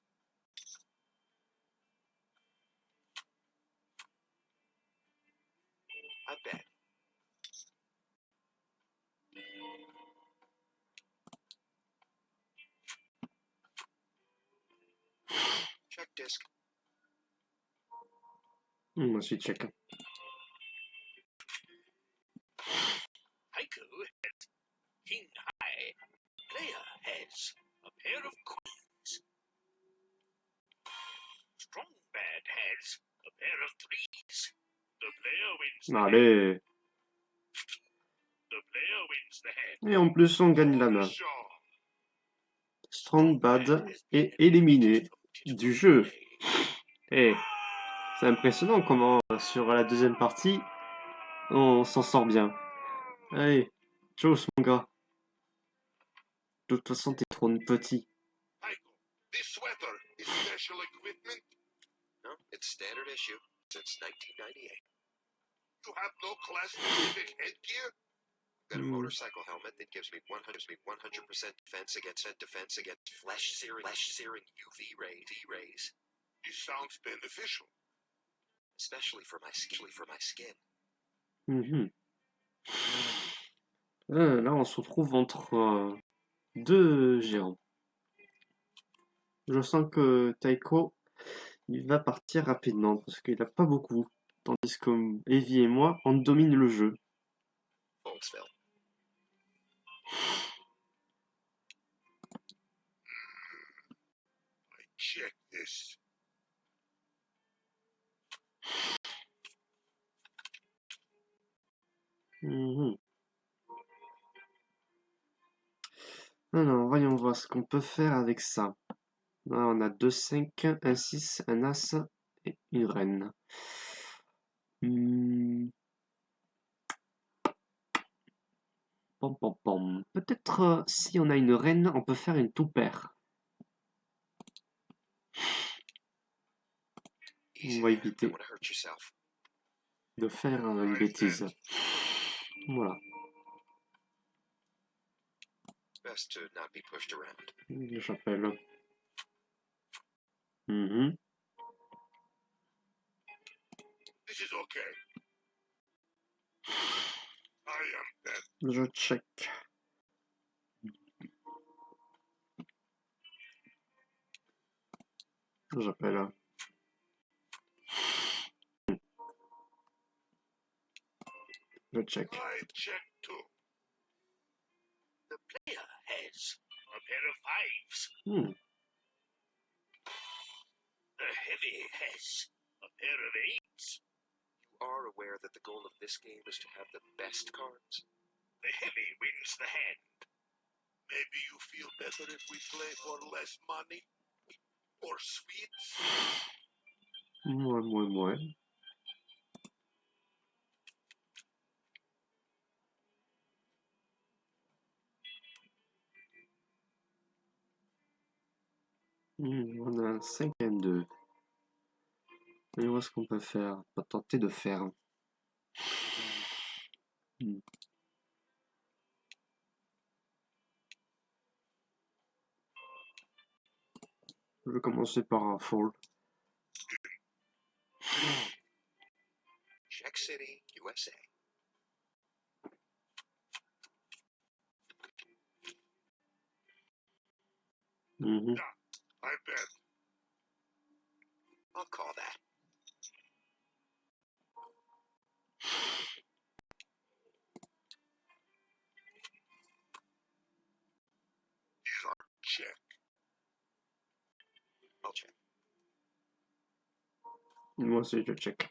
I bet. Check disc. Moi aussi, check. Haiku has king high. Player has a pair of queens. Strong bad has a pair of threes. The player wins the hand. Allez. The player wins the hand. Et en plus, on gagne la main. Shaw. Strong Bad est éliminé du jeu. Et c'est impressionnant comment, sur la deuxième partie, on s'en sort bien. Allez, chose mon gars. De toute façon, t'es trop petit. Heiko, this sweater is special equipment. No, it's standard issue since 1998. You have no class-specific headgear. Got a Hmm. motorcycle helmet that gives me 100% defense against flesh-searing UV rays, This sounds beneficial. especially for my skin. Mhm. Là, on se retrouve entre deux géants. Je sens que Taiko, il va partir rapidement parce qu'il n'a pas beaucoup. Tandis que Evie et moi, on domine le jeu. Folksville. I check this. Mhm. Alors, voyons voir ce qu'on peut faire avec ça. Là, on a 2 5, un 6, un As et une Reine. Pom, pom, pom. Peut-être si on a une Reine, on peut faire une tout paire. Easy On va there. éviter Don't want to hurt yourself. de faire une bêtise. Voilà. Best to not be pushed around. J'appelle. Mhm. This is okay. I am dead. Je check. J'appelle. Je check. I check too. The player has a pair of fives. Hmm. The heavy has a pair of eights. You are aware that the goal of this game is to have the best cards. The heavy wins the hand. Maybe you feel better if we play for less money? Or sweets? Ouais. On a un 5 et un 2. Et voir ce qu'on peut faire. On va tenter de faire. Je vais commencer par un fold. Check City, USA. Mhm. I bet. I'll call that. These are check. I'll check. Moi aussi, je check.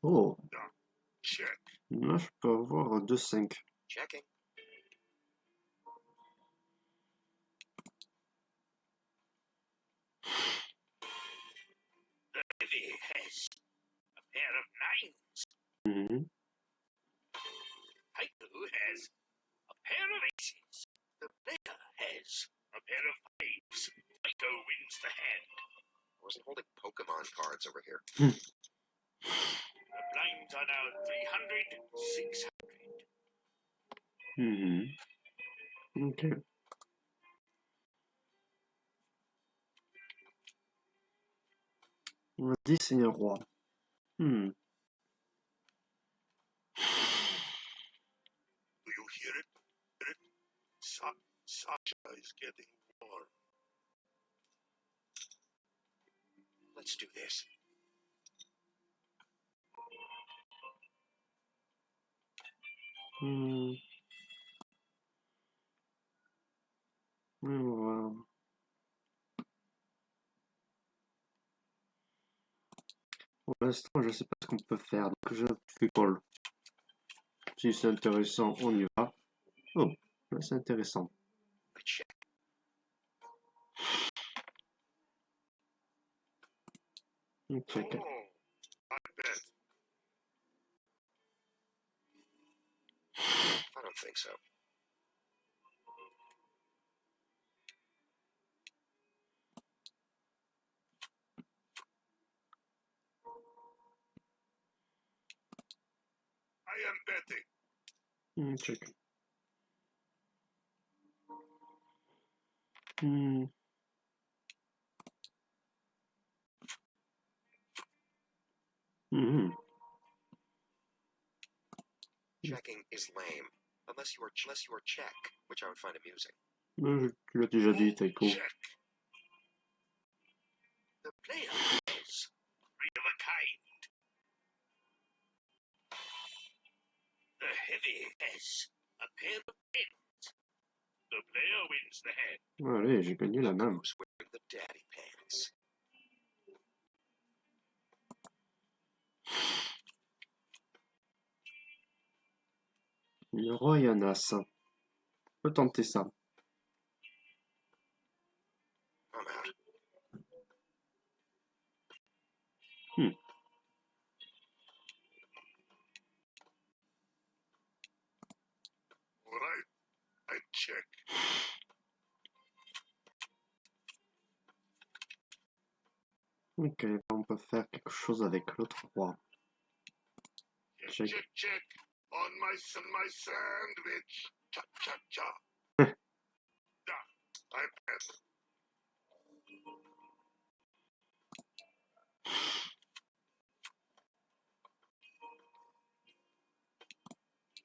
Oh, Check. là, je peux avoir 2-5. Checking. The heavy has a pair of nines. Mhm. Haiku has a pair of aces. The player has a pair of fives. Haiku wins the hand. I wasn't holding Pokemon cards over here. The blinds are now 300, 600. Mhm. Ok. On a 10 et un roi. Hmm. Do you hear it? Hear it? Sasha is getting warm. Let's do this. Hmm. Alors, pour l'instant, je sais pas ce qu'on peut faire, donc je fais call. Si c'est intéressant, on y va. Oh, là c'est intéressant. I check. On check. Oh, I bet. I don't think so. I am betting. On check. Hmm. Mhm. Checking is lame. Unless you are check, which I would find amusing. Tu l'as déjà dit, Taiko. Check. The player has three of a kind. The heavy has a pair of pens. The player wins the hand. Allez, j'ai gagné la main. Who's wearing the daddy pants? Le roi et un as. On peut tenter ça. I'm out. All right. I check. Ok, on peut faire quelque chose avec l'autre roi. Check, Check. check, check. On my sandwich. Cha, cha, cha. I bet.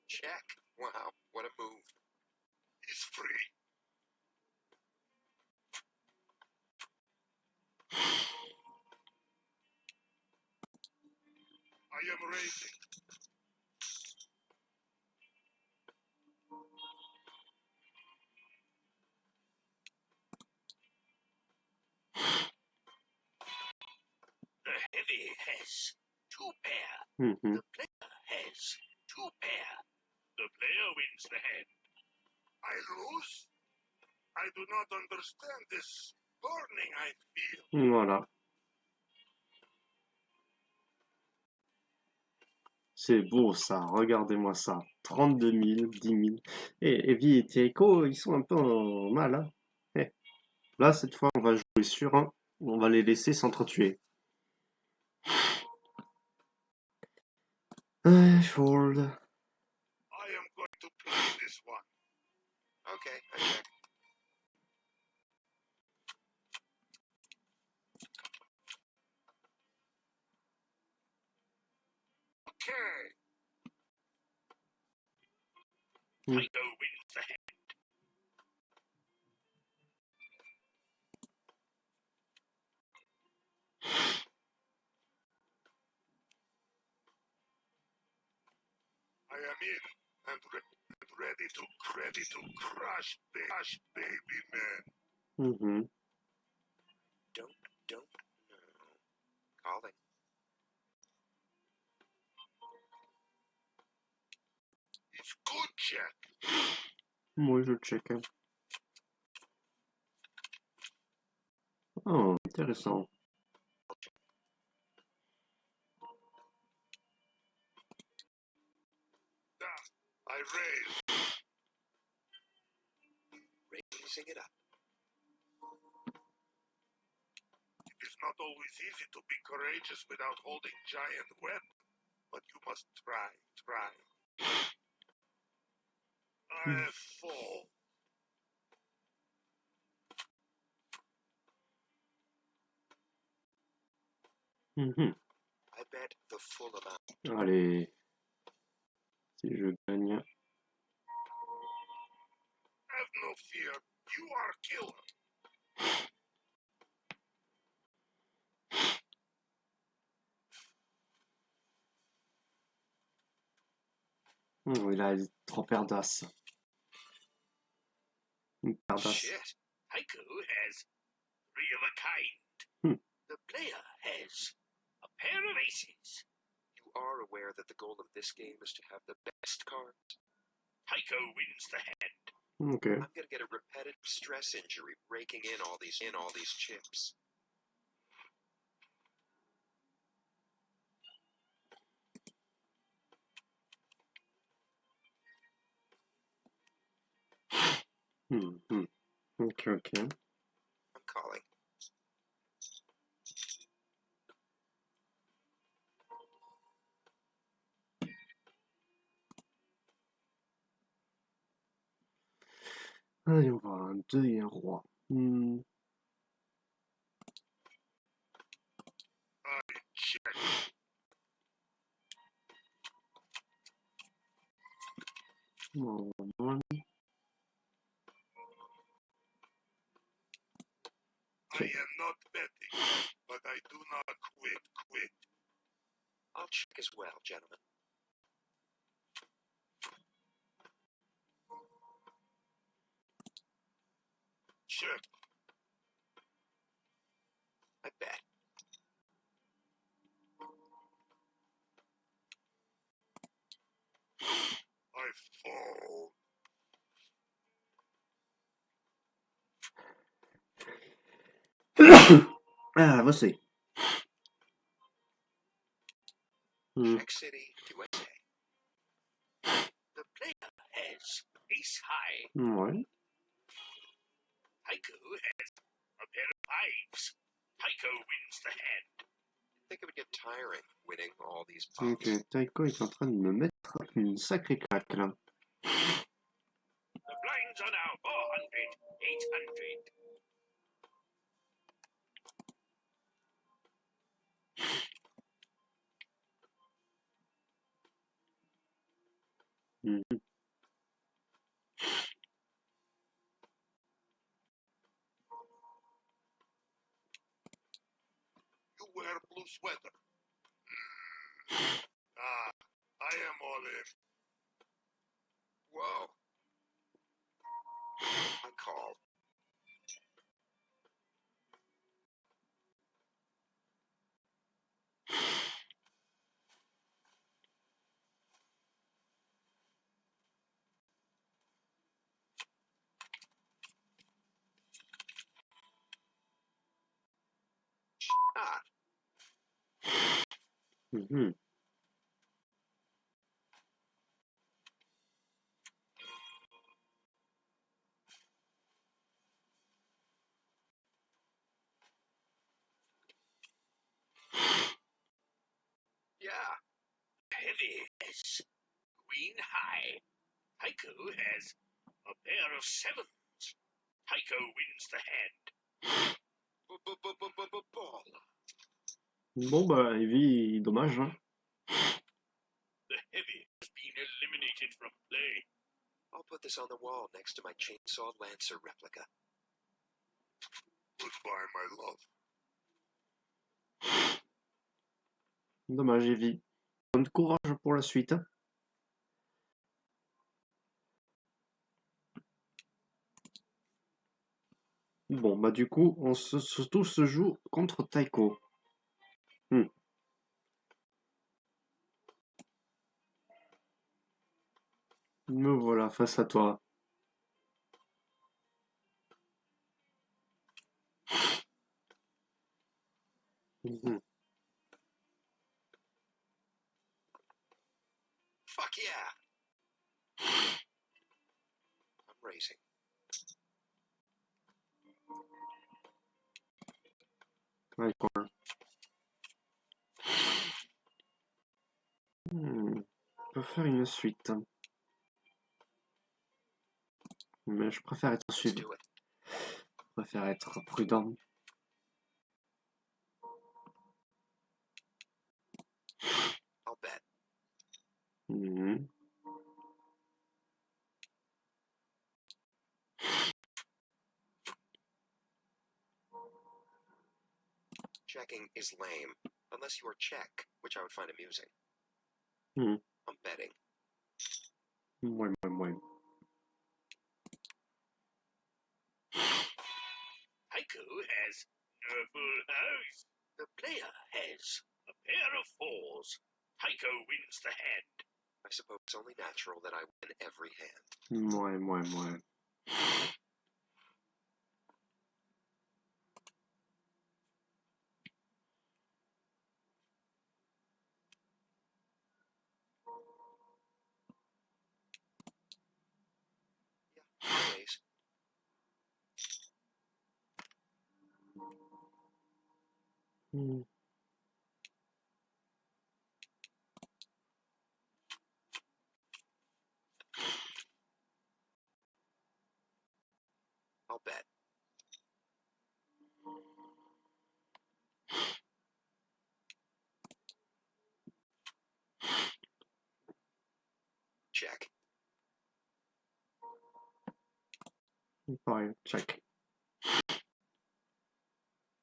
Check. Wow, what a move. He's free. I am raising. The heavy has two pair. Mhm. The player has two pair. The player wins the hand. I lose? I do not understand this burning I feel. Voilà. C'est beau ça, regardez-moi ça. 32 000, 10 000. Et Evie et Taiko, ils sont un peu en mal. Hein. Eh. Là, cette fois, on va jouer sur un. On va les laisser s'entretuer. Fold. I am going to play this one. Okay, I check. Okay. Tycho wins the hand. I am in and ready to crush baby man. Mm-hmm. Don't. No. Calling. It's good, Jack. Moi, je check. Oh, intéressant. I raise. Raising it up. It is not always easy to be courageous without holding giant weapons, but you must try. I fall. Mhm. I bet the full amount. Allez. Si je gagne. Have no fear. You are killer. Il a trop paire d'as. Une paire d'as. Shit. Tycho has three of a kind. Hmm. The player has a pair of aces. You are aware that the goal of this game is to have the best cards? Tycho wins the hand. Okay. I'm gonna get a repetitive stress injury raking in all these chips. Mm-hmm. Ok. I'm calling. Allez, on va un 2 et un roi. Check. Bon, I am not betting, but I do not quit. I'll check as well, gentlemen. Check. I bet. I fall. Ah, você. Check City, USA. The player has ace high. Ouais. Tycho has a pair of fives. Tycho wins the hand. I think it would get tiring winning all these pots. Ok, Taiko est en train de me mettre une sacrée claque là. The blinds are now 400, 800. Mhm. You wear blue sweater. I am all in. Whoa. I call. Ah, Mhm. yeah. Heavy tie. Tycho has a pair of sevens. Tycho wins the hand. Ball. Bon, bah, Evie, dommage, hein. The heavy has been eliminated from play. I'll put this on the wall next to my chainsaw lancer replica. Goodbye, my love. Dommage, Evie. Bon courage pour la suite. Hein. Bon, bah du coup, tout se joue contre Taiko. Me voilà face à toi. Mhm. Fuck yeah! I'm racing. Ouais, cool. On peut faire une suite. Mais je préfère être Let's suivi. do it. Je préfère être prudent. I'll bet. Mhm. Checking is lame, unless you are check, which I would find amusing. Hmm. I'm betting. Ouais. Tycho has no full house. The player has a pair of fours. Tycho wins the hand. I suppose it's only natural that I win every hand. Ouais. Yeah, nowadays. Hmm. I'll bet. Check. Pareil, check.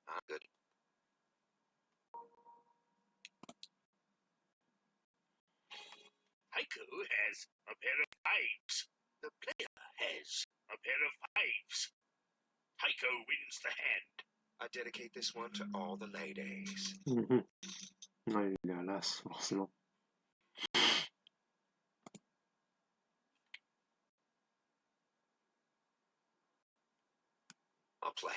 Not good. Tycho has a pair of fives. The player has a pair of fives. Tycho wins the hand. I dedicate this one to all the ladies. Mhm. Ouais, il est à l'as, forcément. I'll play.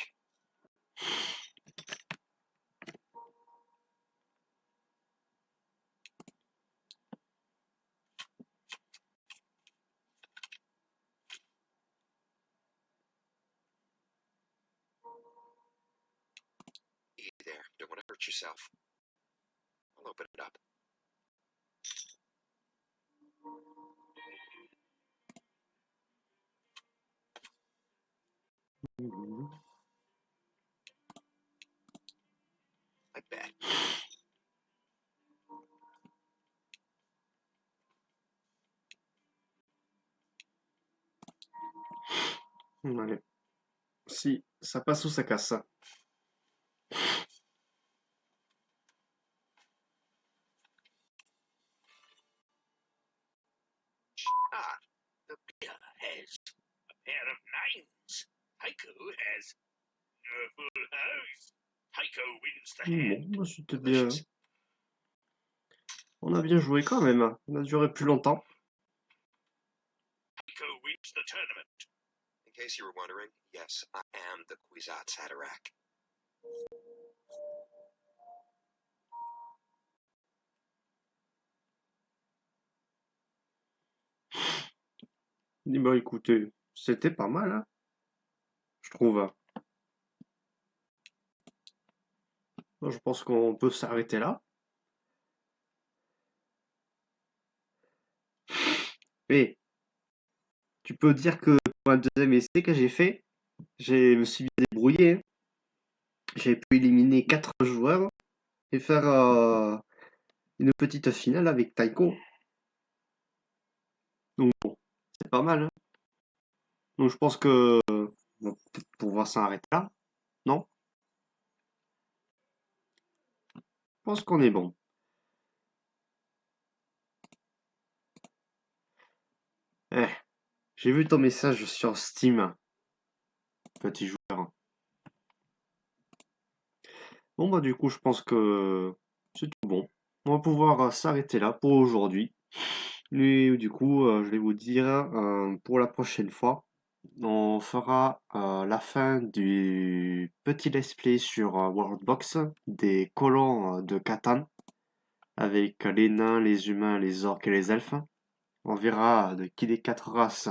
Easy there. Don't want to hurt yourself. I'll open it up. Mhm. I bet. Allez. Si, ça passe ou ça casse. Ah, The player has a pair of nines. Tycho has no full house. Tycho wins the hand. Bon, bah, c'était bien. delicious. On a bien joué quand même. On a duré plus longtemps. Tycho wins the tournament. In case you were wondering, yes, I am the Kwisatz Haderach. Bah écoutez, c'était pas mal, hein, je trouve. Bon, je pense qu'on peut s'arrêter là. Et tu peux dire que pour un deuxième essai que j'ai fait, je me suis bien débrouillé, hein. J'ai pu éliminer 4 joueurs et faire une petite finale avec Taiko. Donc bon, c'est pas mal, hein. Donc je pense que on va peut-être pouvoir s'arrêter là, non? Je pense qu'on est bon. Eh, j'ai vu ton message sur Steam, petit joueur. Bon bah du coup je pense que c'est tout bon. On va pouvoir s'arrêter là pour aujourd'hui. Et du coup je vais vous dire pour la prochaine fois, on fera la fin du petit let's play sur Worldbox des colons de Catan avec les nains, les humains, les orques et les elfes. On verra de qui des 4 races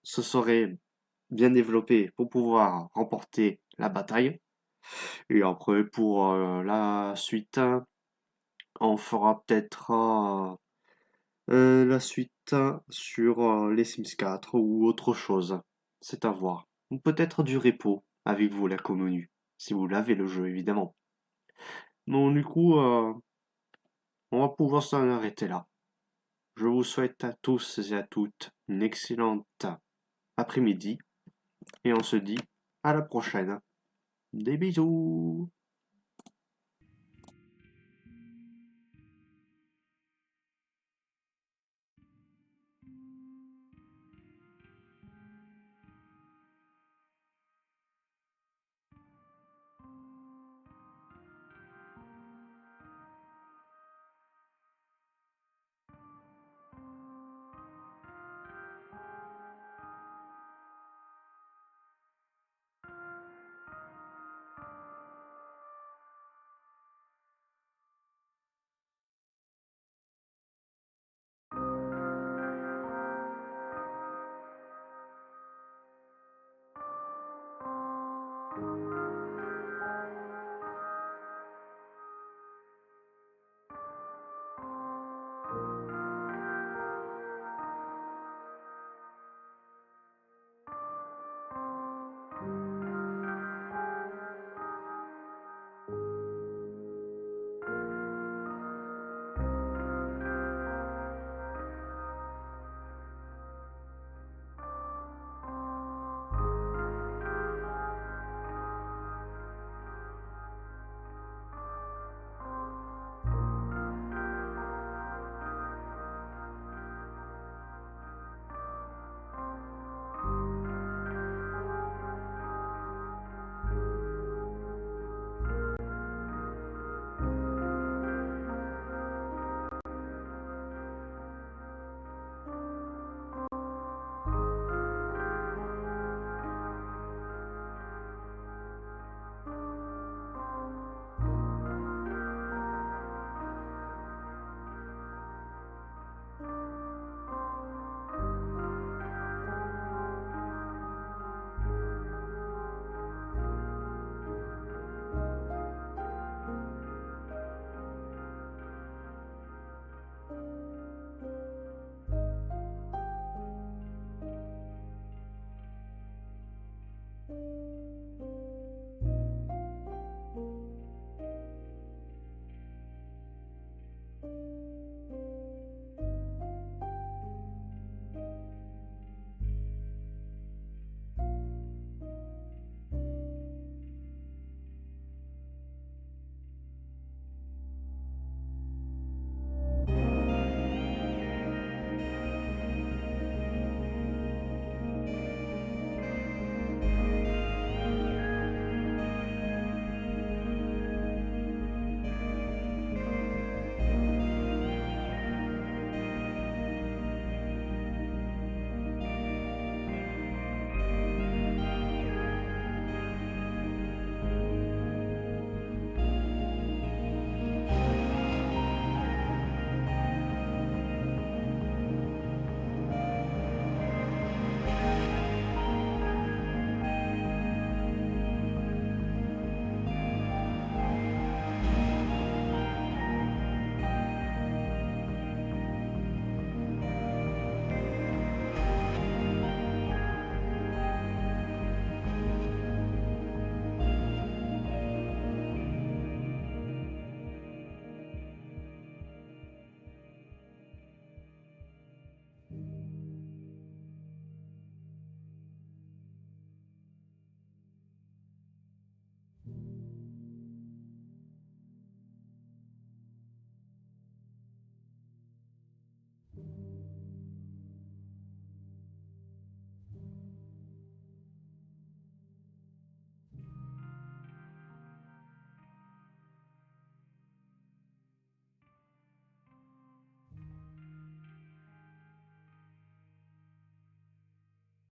se serait bien développé pour pouvoir remporter la bataille. Et après, pour la suite, on fera peut-être la suite sur les Sims 4 ou autre chose. C'est à voir. Ou peut-être du repo avec vous, la commune. Si vous l'avez le jeu, évidemment. Donc, du coup, on va pouvoir s'en arrêter là. Je vous souhaite à tous et à toutes une excellente après-midi. Et on se dit à la prochaine. Des bisous!